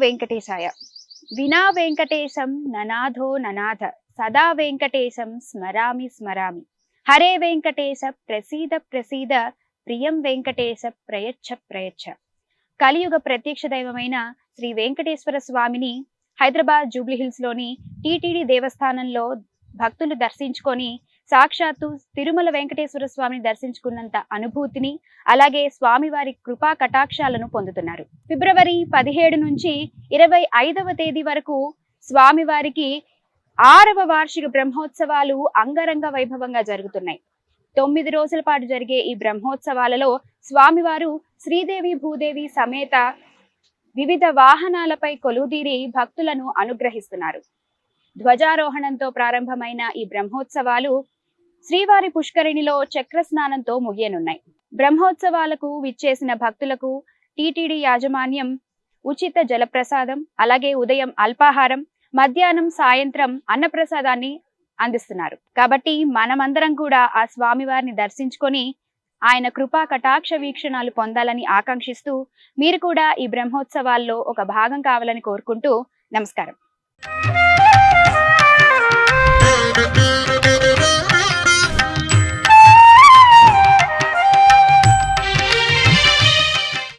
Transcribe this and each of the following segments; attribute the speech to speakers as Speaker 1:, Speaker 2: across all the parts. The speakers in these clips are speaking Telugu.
Speaker 1: వెంకటేశాయ. వినా వెంకటేశం ననాథో ననాథ సదా వెంకటేశం స్మరామి స్మరామి. హరే వెంకటేశ ప్రసీద ప్రసీద ప్రియం వెంకటేశ ప్రయచ్ఛ ప్రయచ్ఛ. కలియుగ ప్రత్యక్ష దైవమైన శ్రీ వెంకటేశ్వర స్వామిని హైదరాబాద్ జూబ్లీహిల్స్ లోని టీటీడీ దేవస్థానంలో భక్తులు దర్శించుకొని సాక్షాత్తు తిరుమల వెంకటేశ్వర స్వామిని దర్శించుకున్నంత అనుభూతిని, అలాగే స్వామివారి కృపా కటాక్షాలను పొందుతున్నారు. ఫిబ్రవరి 17 నుంచి 25వ తేదీ వరకు స్వామివారికి 6వ వార్షిక బ్రహ్మోత్సవాలు అంగరంగ వైభవంగా జరుగుతున్నాయి. 9 రోజుల పాటు జరిగే ఈ బ్రహ్మోత్సవాలలో స్వామివారు శ్రీదేవి భూదేవి సమేత వివిధ వాహనాలపై కొలువుదీరి భక్తులను అనుగ్రహిస్తున్నారు. ధ్వజారోహణంతో ప్రారంభమైన ఈ బ్రహ్మోత్సవాలు శ్రీవారి పుష్కరిణిలో చక్ర స్నానంతో ముగియనున్నాయి. బ్రహ్మోత్సవాలకు విచ్చేసిన భక్తులకు టీటీడీ యాజమాన్యం ఉచిత జలప్రసాదం, అలాగే ఉదయం అల్పాహారం, మధ్యాహ్నం సాయంత్రం అన్నప్రసాదాన్ని అందిస్తున్నారు. కాబట్టి మనమందరం కూడా ఆ స్వామివారిని దర్శించుకొని ఆయన కృపా కటాక్ష వీక్షణాలు పొందాలని ఆకాంక్షిస్తూ మీరు కూడా ఈ బ్రహ్మోత్సవాల్లో ఒక భాగం కావాలని కోరుకుంటూ నమస్కారం.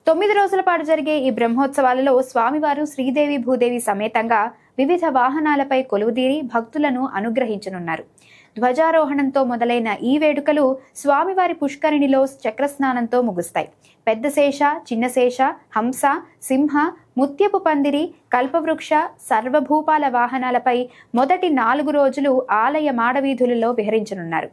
Speaker 1: తొమ్మిది రోజుల పాటు జరిగే ఈ బ్రహ్మోత్సవాలలో స్వామివారు శ్రీదేవి భూదేవి సమేతంగా వివిధ వాహనాలపై కొలువుదీరి భక్తులను అనుగ్రహించనున్నారు. ధ్వజారోహణంతో మొదలైన ఈ వేడుకలు స్వామివారి పుష్కరిణిలో చక్రస్నానంతో ముగుస్తాయి. పెద్ద శేష, చిన్న శేష, హంస, సింహ, ముత్యపు పందిరి, కల్పవృక్ష, సర్వభూపాల వాహనాలపై మొదటి 4 రోజులు ఆలయ మాడవీధులలో విహరించనున్నారు.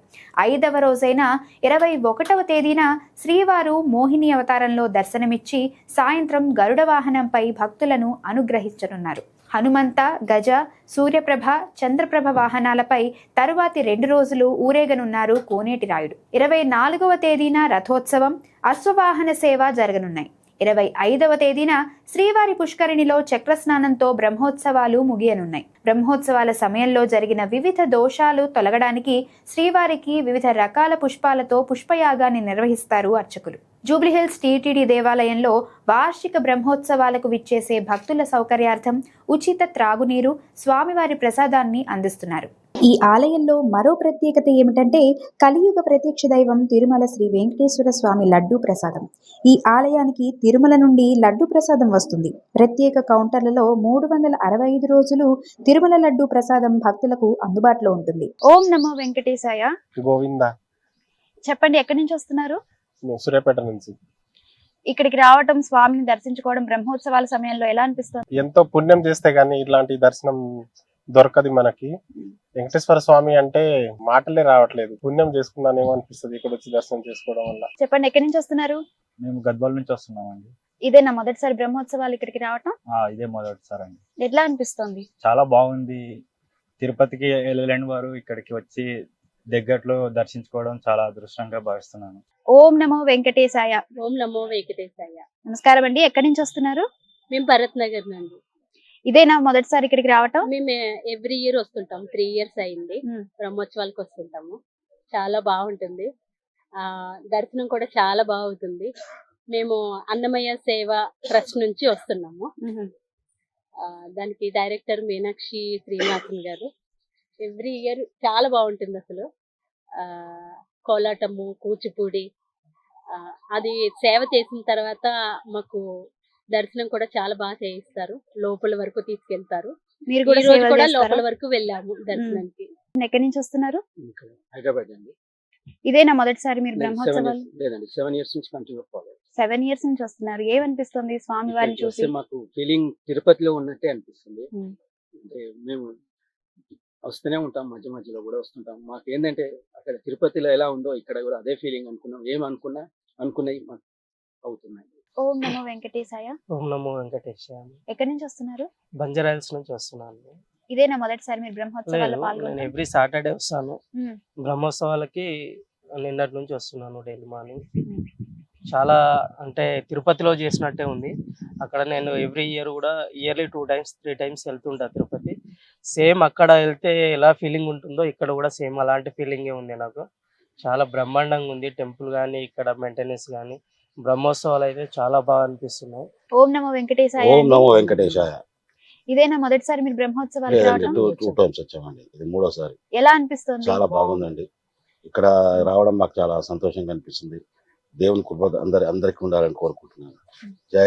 Speaker 1: 5వ రోజైన 21వ తేదీన శ్రీవారు మోహిని అవతారంలో దర్శనమిచ్చి సాయంత్రం గరుడ వాహనంపై భక్తులను అనుగ్రహించనున్నారు. హనుమంత, గజ, సూర్యప్రభ, చంద్రప్రభ వాహనాలపై తరువాతి 2 రోజులు ఊరేగనున్నారు కోనేటి రాయుడు. 24వ తేదీన రథోత్సవం, అశ్వవాహన సేవ జరగనున్నాయి. 25వ తేదీన శ్రీవారి పుష్కరిణిలో చక్రస్నానంతో బ్రహ్మోత్సవాలు ముగియనున్నాయి. బ్రహ్మోత్సవాల సమయంలో జరిగిన వివిధ దోషాలు తొలగడానికి శ్రీవారికి వివిధ రకాల పుష్పాలతో పుష్పయాగాన్ని నిర్వహిస్తారు అర్చకులు. జూబ్లీహిల్స్ టీటీడీ దేవాలయంలో వార్షిక బ్రహ్మోత్సవాలకు విచ్చేసే భక్తుల సౌకర్యార్థం ఉచిత త్రాగునీరు, స్వామివారి ప్రసాదాన్ని అందిస్తున్నారు. ఈ ఆలయంలో మరో ప్రత్యేకత ఏమిటంటే కలియుగ ప్రత్యక్ష దైవం తిరుమల శ్రీ వెంకటేశ్వర స్వామి లడ్డూ ప్రసాదం. ఈ ఆలయానికి తిరుమల నుండి లడ్డూ ప్రసాదం వస్తుంది. ప్రత్యేక కౌంటర్లలో 365 రోజులు తిరుమల లడ్డూ ప్రసాదం భక్తులకు అందుబాటులో ఉంటుంది. ఓం నమో వెంకటేశాయ.
Speaker 2: గోవింద.
Speaker 1: చెప్పండి, ఎక్కడి నుంచి వస్తున్నారు?
Speaker 2: సూర్యాపేట నుంచి.
Speaker 1: ఇక్కడికి రావటం, స్వామిని దర్శించుకోవడం బ్రహ్మోత్సవాల సమయంలో ఎలా అనిపిస్తుంది?
Speaker 2: ఎంతో పుణ్యం చేస్తే గానీ ఇట్లాంటి దర్శనం దొరకది మనకి. వెంకటేశ్వర స్వామి అంటే మాటలే రావట్లేదు. పుణ్యం చేసుకున్నానేమో అనిపిస్తుంది ఇక్కడ వచ్చి దర్శనం చేసుకోవడం వల్ల.
Speaker 1: చెప్పండి, ఎక్కడి నుంచి వస్తున్నారు?
Speaker 3: మేము గద్వాల నుంచి వస్తున్నామండి.
Speaker 1: ఇదేనా మొదటిసారి బ్రహ్మోత్సవాలు ఇక్కడికి రావటం?
Speaker 3: ఇదే మొదటిసారి అండి.
Speaker 1: ఎట్లా అనిపిస్తుంది?
Speaker 3: చాలా బాగుంది. తిరుపతికి వెళ్ళలేని వారు ఇక్కడికి వచ్చి దగ్గరలో దర్శించుకోవడం చాలా అదృష్టంగా భావిస్తున్నాను.
Speaker 1: ఓం నమో వెంకటేశాయ.
Speaker 4: ఓం నమో వెంకటేశాయ.
Speaker 1: నమస్కారం అండి, ఎక్కడి నుంచి వస్తున్నారు?
Speaker 4: మేము భరత్ నగర్ నుండి.
Speaker 1: ఇదేనా మొదటిసారి ఇక్కడికి రావటం?
Speaker 4: మేము ఎవ్రీ ఇయర్ వస్తుంటాం. 3 years అయింది బ్రహ్మోత్సవాలకు వస్తుంటాము. చాలా బాగుంటుంది. దర్శనం కూడా చాలా బాగుంటుంది. మేము అన్నమయ్య సేవ ట్రస్ట్ నుంచి వస్తున్నాము. దానికి డైరెక్టర్ మీనాక్షి శ్రీనివాసన్ గారు. ఎవ్రీ ఇయర్ చాలా బాగుంటుంది. అసలు కోలాటము, కూచిపూడి, అది సేవ చేసిన తర్వాత మాకు దర్శనం కూడా చాలా బాగా చేయిస్తారు. లోపల వరకు తీసుకెళ్తారు.
Speaker 1: మీరు
Speaker 4: కూడా లోపల వరకు వెళ్ళాము దర్శనానికి.
Speaker 1: ఎక్కడి నుంచి వస్తున్నారు?
Speaker 5: హైదరాబాద్ అండి.
Speaker 1: ఇదేనా మొదటిసారి మీరు బ్రహ్మోత్సవాలు?
Speaker 5: లేదండి, 7 years నుంచి కంటిన్యూ అవ్వాలి.
Speaker 1: 7 years నుంచి వస్తున్నారు. ఏమనిపిస్తుంది స్వామి వారిని చూసి?
Speaker 5: మాకు ఫీలింగ్ తిరుపతిలో ఉన్నట్టే అనిపిస్తుంది. అంటే మేము వస్తూనే ఉంటాం, మధ్య మధ్యలో కూడా వస్తుంటాం. మాకు ఏంటంటే అక్కడ తిరుపతిలో ఎలా ఉందో ఇక్కడ కూడా అదే ఫీలింగ్ అనుకున్నాం. అనుకున్నవి మాకు అవుతున్నాయి.
Speaker 1: ఓం నమో వెంకటేశాయ.
Speaker 6: ఓం నమో వెంకటేశాయ.
Speaker 1: ఎక్కడి నుంచి వస్తున్నారు?
Speaker 6: బంజారాహిల్స్ నుంచి వస్తున్నాను.
Speaker 1: ఇదేనా మొదటిసారి మీరు బ్రహ్మోత్సవాల్లో పాల్గొన్నారు?
Speaker 6: నేను ఎవ్రీ సాటర్డే వస్తాను బ్రహ్మోత్సవాలకి. నిన్నటి నుంచి వస్తున్నాను డైలీ మార్నింగ్. చాలా అంటే తిరుపతిలో చేసినట్టే ఉంది. అక్కడ నేను ఎవ్రీ ఇయర్ కూడా ఇయర్లీ 2 times 3 times వెళ్తుంటా తిరుపతి. సేమ్ అక్కడ వెళ్తే ఎలా ఫీలింగ్ ఉంటుందో ఇక్కడ కూడా సేమ్ అలాంటి ఫీలింగే ఉంది నాకు. చాలా బ్రహ్మాండంగా ఉంది టెంపుల్ కానీ, ఇక్కడ మెయింటెనెన్స్ కానీ బ్రహ్మోత్సవాలు అయితే చాలా బాగా అనిపిస్తున్నాయి.
Speaker 1: ఓం నమో వెంకటేశాయ
Speaker 7: ఓం
Speaker 1: అండి.
Speaker 7: నమో వెంకటేశాయ.
Speaker 1: ఇదేనా మొదటిసారి మీరు బ్రహ్మోత్సవాలకు
Speaker 7: లేదండి,
Speaker 1: రావడం?
Speaker 7: టూ టైమ్స్ వచ్చామండి, ఇది మూడోసారి.
Speaker 1: ఎలా అనిపిస్తుంది?
Speaker 7: చాలా బాగుందండి. ఇక్కడ రావడం మాకు చాలా సంతోషంగా అనిపిస్తుంది. దేవుని కృప అందరికి ఉండాలని కోరుకుంటున్నాను. జై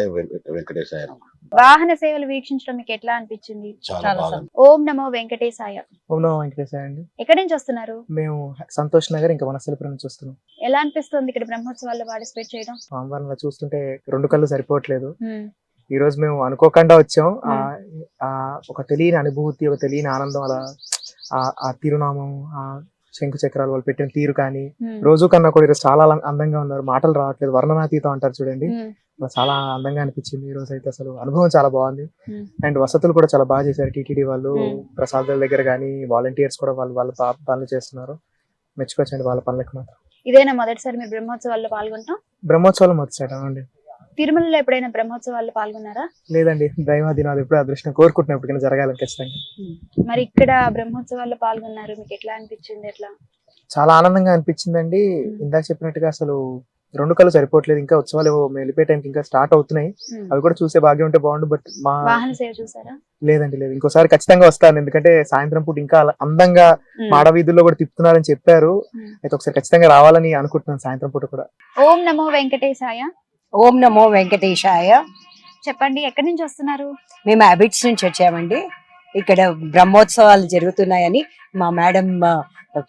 Speaker 7: వెంకటేశాయ నమః.
Speaker 1: వాహన సేవలు వీక్షించడం మీకు ఎట్లా అనిపించింది?
Speaker 7: చాలా బాగా.
Speaker 1: ఓం నమో వెంకటేశాయ.
Speaker 8: ఓం నమో వెంకటేశాయ అండి.
Speaker 1: ఎక్కడి నుంచి వస్తున్నారు?
Speaker 8: మేము సంతోష్ నగర్ ఇంకా వనస్థలిపురం నుంచి వస్తున్నాం.
Speaker 1: ఎలా అనిపిస్తుంది ఇక్కడ బ్రహ్మోత్సవాల్లో పార్టిసిపేట్ చేయడం?
Speaker 8: స్వామివారిని చూస్తుంటే రెండు కళ్ళు సరిపోవట్లేదు. ఈ రోజు మేము అనుకోకుండా వచ్చాం. ఒక తెలియని అనుభూతి, ఒక తెలియని ఆనందం, అలా ఆ తిరునామం, ఆ శంకు చక్రాలు వాళ్ళు పెట్టిన తీరు కానీ రోజు కన్నా కూడా ఈరోజు చాలా అందంగా ఉన్నారు. మాటలు రావట్లేదు, వర్ణనాతీతం అంటారు చూడండి, చాలా అందంగా అనిపించింది. ఈ రోజు అయితే అసలు అనుభవం చాలా బాగుంది. అండ్ వసతులు కూడా చాలా బాగా చేశారు టీటీడీ వాళ్ళు. ప్రసాదాల దగ్గర కానీ వాలంటీర్స్ కూడా వాళ్ళ పనులు చేస్తున్నారు. మెచ్చుకోవచ్చండి వాళ్ళ పనులకు మాత్రం.
Speaker 1: ఇదేనా మొదటిసారి మీరు బ్రహ్మోత్సవాల్లో పాల్గొంటాం?
Speaker 8: బ్రహ్మోత్సవాలు మొదటి అండి.
Speaker 1: తిరుమలలో ఎప్పుడైనా బ్రహ్మోత్సవాల్లో పాల్గొన్నారా?
Speaker 8: లేదండి, దైవాధీనాలు ఎప్పుడు అదృష్టం కోరుకుంటున్నాం ఎప్పటికైనా జరగాలని ఖచ్చితంగా.
Speaker 1: మరి ఇక్కడ బ్రహ్మోత్సవాల్లో పాల్గొన్నారు, మీకు ఎట్లా అనిపించింది? ఎట్లా?
Speaker 8: చాలా ఆనందంగా అనిపించిందండి. ఇందాక చెప్పినట్టుగా అసలు రెండు కళ్ళు సరిపోవట్లేదు. ఇంకా ఉత్సవాలు మేము వెళ్ళిపోయే టైంకి ఇంకా స్టార్ట్ అవుతున్నాయి. అవి కూడా చూసే భాగ్యం ఉంటే బాగుండు. బట్ మా
Speaker 1: వాహన సేవ చూసారా?
Speaker 8: లేదండి, లేదు. ఇంకోసారి ఖచ్చితంగా వస్తాను, ఎందుకంటే సాయంత్రం పూట ఇంకా అందంగా మాడ వీధుల్లో కూడా తిప్పుతున్నారని చెప్పారు. అయితే ఒకసారి ఖచ్చితంగా రావాలని అనుకుంటున్నాను సాయంత్రం పూట కూడా.
Speaker 1: ఓం నమో వెంకటేశాయ.
Speaker 9: ఓం నమో వెంకటేశాయ.
Speaker 1: చెప్పండి, ఎక్కడి నుంచి వస్తున్నారు?
Speaker 9: మేము హ్యాబిట్స్ నుంచి వచ్చామండి. ఇక్కడ బ్రహ్మోత్సవాలు జరుగుతున్నాయని మా మేడం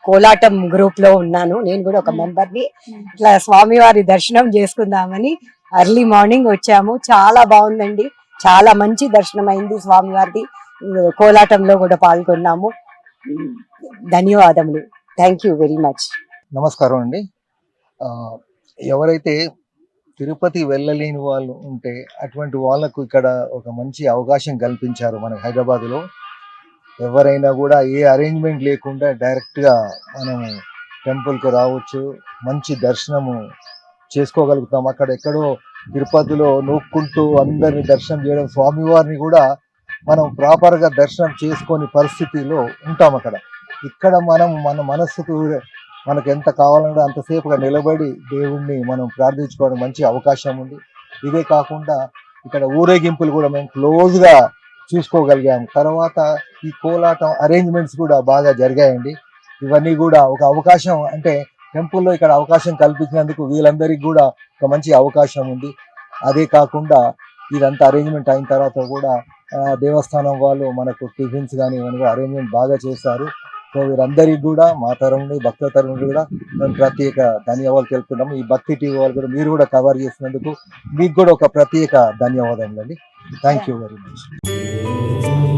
Speaker 9: కోలాటం గ్రూప్ లో ఉన్నాను, నేను కూడా ఒక మెంబర్ని. ఇట్లా స్వామివారి దర్శనం చేసుకుందామని ఎర్లీ మార్నింగ్ వచ్చాము. చాలా బాగుందండి, చాలా మంచి దర్శనం అయింది స్వామివారిది. కోలాటంలో కూడా పాల్గొన్నాము. ధన్యవాదములు. Thank you very much.
Speaker 10: నమస్కారం అండి. ఎవరైతే తిరుపతి వెళ్ళలేని వాళ్ళు ఉంటే అటువంటి వాళ్ళకు ఇక్కడ ఒక మంచి అవకాశం కల్పించారు మన హైదరాబాద్లో. ఎవరైనా కూడా ఏ అరేంజ్మెంట్ లేకుండా డైరెక్ట్గా మనము టెంపుల్కి రావచ్చు, మంచి దర్శనము చేసుకోగలుగుతాం. అక్కడ ఎక్కడో తిరుపతిలో నొక్కుంటూ అందరిని దర్శనం చేయడం, స్వామివారిని కూడా మనం ప్రాపర్గా దర్శనం చేసుకొని పరిస్థితిలో ఉంటాం అక్కడ. ఇక్కడ మనం మన మనస్సుకు మనకు ఎంత కావాలన్నా అంతసేపుగా నిలబడి దేవుణ్ణి మనం ప్రార్థించుకోవడం మంచి అవకాశం ఉంది. ఇదే కాకుండా ఇక్కడ ఊరేగింపులు కూడా మేము క్లోజ్గా చూసుకోగలిగాము. తర్వాత ఈ కోలాటం అరేంజ్మెంట్స్ కూడా బాగా జరిగాయండి. ఇవన్నీ కూడా ఒక అవకాశం, అంటే టెంపుల్లో ఇక్కడ అవకాశం కల్పించినందుకు వీళ్ళందరికీ కూడా ఒక మంచి అవకాశం ఉంది. అదే కాకుండా ఇదంతా అరేంజ్మెంట్ అయిన తర్వాత కూడా దేవస్థానం వాళ్ళు మనకు టిఫిన్స్ కానీ ఇవన్నీ అరేంజ్మెంట్ బాగా చేశారు. సో వీరందరికీ కూడా మా తరం నుండి, భక్తుల తరం నుండి కూడా మేము ప్రత్యేక ధన్యవాదాలు తెలుపుతున్నాము. ఈ భక్తి టీవీ వాళ్ళు కూడా మీరు కూడా కవర్ చేసినందుకు మీకు కూడా ఒక ప్రత్యేక ధన్యవాదాలు అండి. Thank you very much.